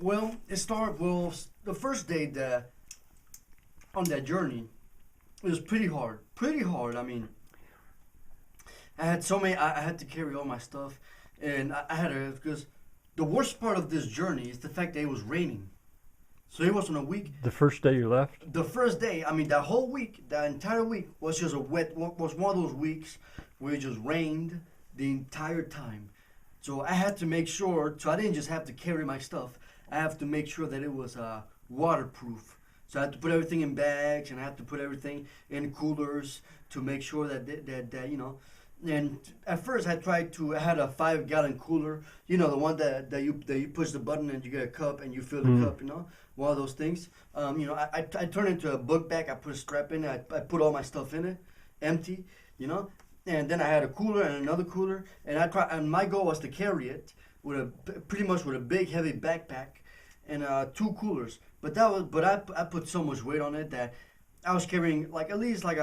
Well, the first day that on that journey, it was pretty hard. Pretty hard. I mean, I had so many. I had to carry all my stuff, and I had to because the worst part of this journey is the fact that it was raining. So it wasn't a week. The first day you left? The first day, I mean, that whole week, that entire week was just was one of those weeks where it just rained the entire time. So I had to make sure, so I didn't just have to carry my stuff. I have to make sure that it was waterproof. So I had to put everything in bags, and I had to put everything in coolers to make sure that you know. And at first, I had a 5-gallon cooler, you know, the one that you push the button and you get a cup and you fill the cup, you know, one of those things. You know, I turned it into a book bag. I put a strap in it. I put all my stuff in it, empty, you know. And then I had a cooler and another cooler, and my goal was to carry it pretty much with a big heavy backpack and 2 coolers. But I put so much weight on it that I was carrying like at least like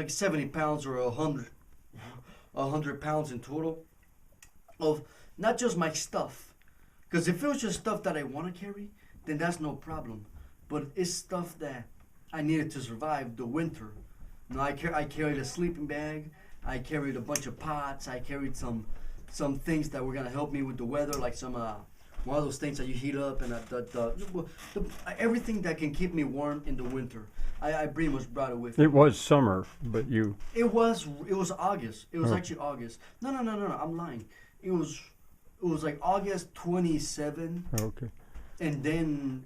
70 pounds or 100 pounds in total of not just my stuff. Because if it was just stuff that I want to carry, then that's no problem. But it's stuff that I needed to survive the winter. You know, I carried a sleeping bag. I carried a bunch of pots. I carried some things that were gonna help me with the weather, like some one of those things that you heat up, and everything that can keep me warm in the winter. I pretty much brought it with me. It was summer, but you... It was August. It was actually August. No, I'm lying. It was like August 27. Okay. And then,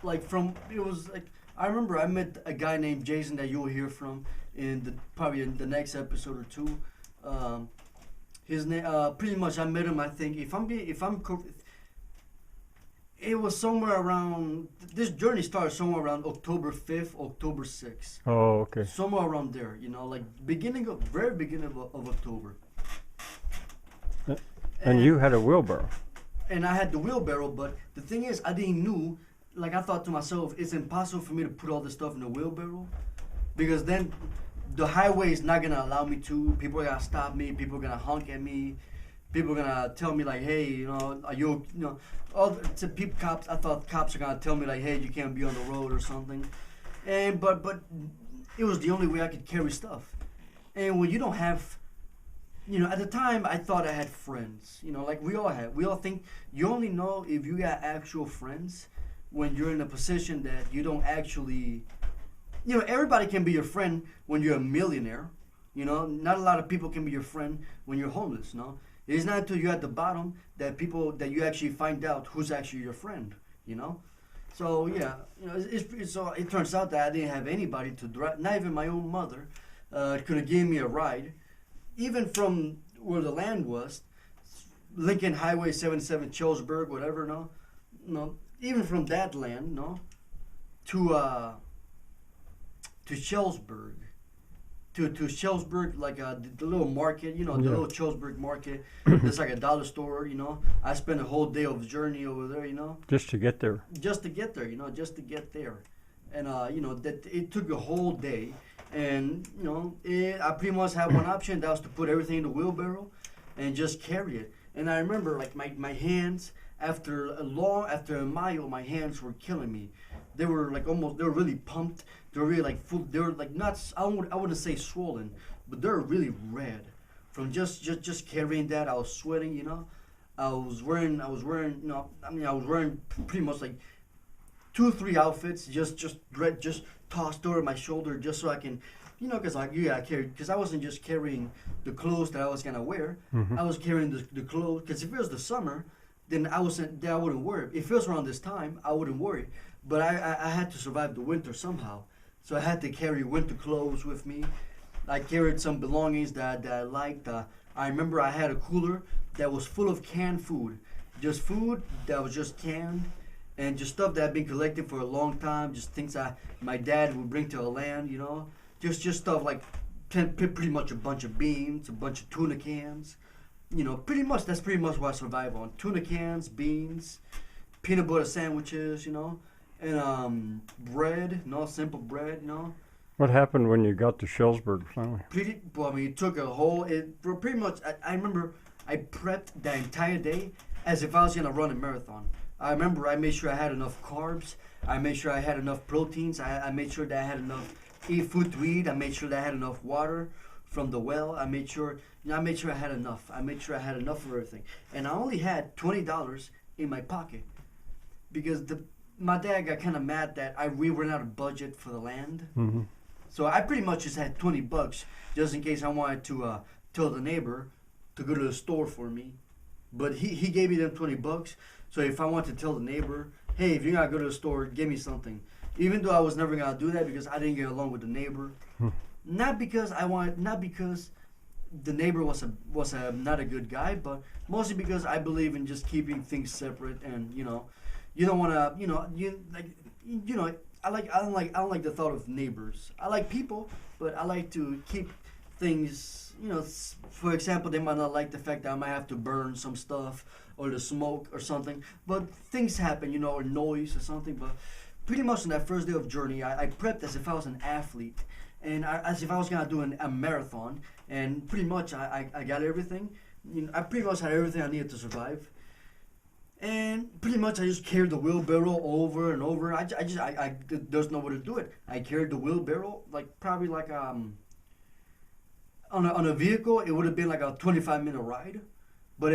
like it was like, I remember I met a guy named Jason that you'll hear from probably in the next episode or two. His name, pretty much I met him, I think, it was somewhere around, this journey started somewhere around October 5th, October 6th. Oh, okay. Somewhere around there, you know, like very beginning of October. And you had a wheelbarrow. And I had the wheelbarrow, but the thing is, I didn't know, like I thought to myself, it's impossible for me to put all this stuff in the wheelbarrow, because then the highway is not gonna allow me to. People are gonna stop me, people are gonna honk at me, people are gonna tell me like, hey, you know, are you know, cops. I thought cops are gonna tell me like, hey, you can't be on the road or something, and but it was the only way I could carry stuff. And when you don't have, you know, at the time I thought I had friends, you know, like we all think you only know if you got actual friends when you're in a position that you don't actually, you know, everybody can be your friend when you're a millionaire, you know, not a lot of people can be your friend when you're homeless, no. It's not until you're at the bottom that you actually find out who's actually your friend, you know. So yeah, you know, so it turns out that I didn't have anybody to drive, not even my own mother could have given me a ride, even from where the land was, Lincoln Highway 77, Schellsburg, whatever, no, even from that land, no, to Schellsburg. To Schellsburg, like the little market, you know, the little Schellsburg market. There's like a dollar store, you know. I spent a whole day of journey over there, you know. Just to get there. Just to get there, you know, just to get there. And, you know, that it took a whole day. And, you know, I pretty much had one option. That was to put everything in the wheelbarrow and just carry it. And I remember, like, my hands, after a mile, my hands were killing me. They were like they were really pumped. They were really like full. They were like not. I wouldn't say swollen, but they were really red from just carrying that. I was sweating, you know. I was wearing, you know. I mean, I was wearing pretty much like 2-3 outfits, just tossed over my shoulder, just so I can, you know, because I wasn't just carrying the clothes that I was gonna wear. I was carrying the clothes, because if it was the summer, then I wouldn't worry. If it was around this time, I wouldn't worry. But I had to survive the winter somehow. So I had to carry winter clothes with me. I carried some belongings that I liked. I remember I had a cooler that was full of canned food. Just food that was just canned, and just stuff that I'd been collecting for a long time. Just things my dad would bring to the land, you know. Just stuff like pretty much a bunch of beans, a bunch of tuna cans. You know, that's pretty much what I survive on. Tuna cans, beans, peanut butter sandwiches, you know. And bread, simple bread, What happened when you got to Schellsburg finally? It took pretty much, I remember I prepped the entire day as if I was going to run a marathon. I remember I made sure I had enough carbs. I made sure I had enough proteins. I made sure that I had enough food to eat. I made sure that I had enough water from the well. I made sure I made sure I had enough. I made sure I had enough for everything. And I only had $20 in my pocket because my dad got kind of mad that we ran out of budget for the land. Mm-hmm. So I pretty much just had $20 just in case I wanted to tell the neighbor to go to the store for me. But he gave me them $20. So if I want to tell the neighbor, hey, if you're gonna go to the store, give me something. Even though I was never gonna do that because I didn't get along with the neighbor. Not because the neighbor was a not a good guy, but mostly because I believe in just keeping things separate, and you don't want to I don't like the thought of neighbors. I like people, but I like to keep things, for example, they might not like the fact that I might have to burn some stuff or the smoke or something, but things happen, or noise or something. But pretty much on that first day of journey, I prepped as if I was an athlete and as if I was gonna do a marathon, and pretty much I got everything. I pretty much had everything I needed to survive. And pretty much I just carried the wheelbarrow over and over. I there's no way to do it. I carried the wheelbarrow probably on a vehicle it would have been like a 25-minute ride, but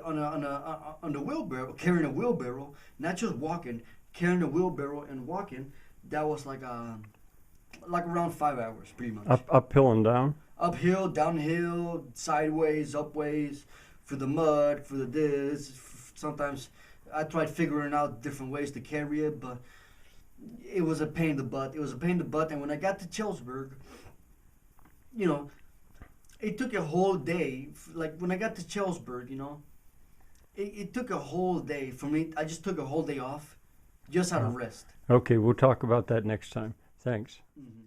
on the wheelbarrow, carrying a wheelbarrow, not just walking, carrying a wheelbarrow and walking, that was like around 5 hours pretty much. Uphill and down. Uphill, downhill, sideways, upways, through the mud, through the this. Sometimes I tried figuring out different ways to carry it, but it was a pain in the butt. It was a pain in the butt, and when I got to Schellsburg, it took a whole day. Like when I got to Schellsburg, it took a whole day for me. I just took a whole day off, just out of rest. Okay, we'll talk about that next time. Thanks. Mm-hmm.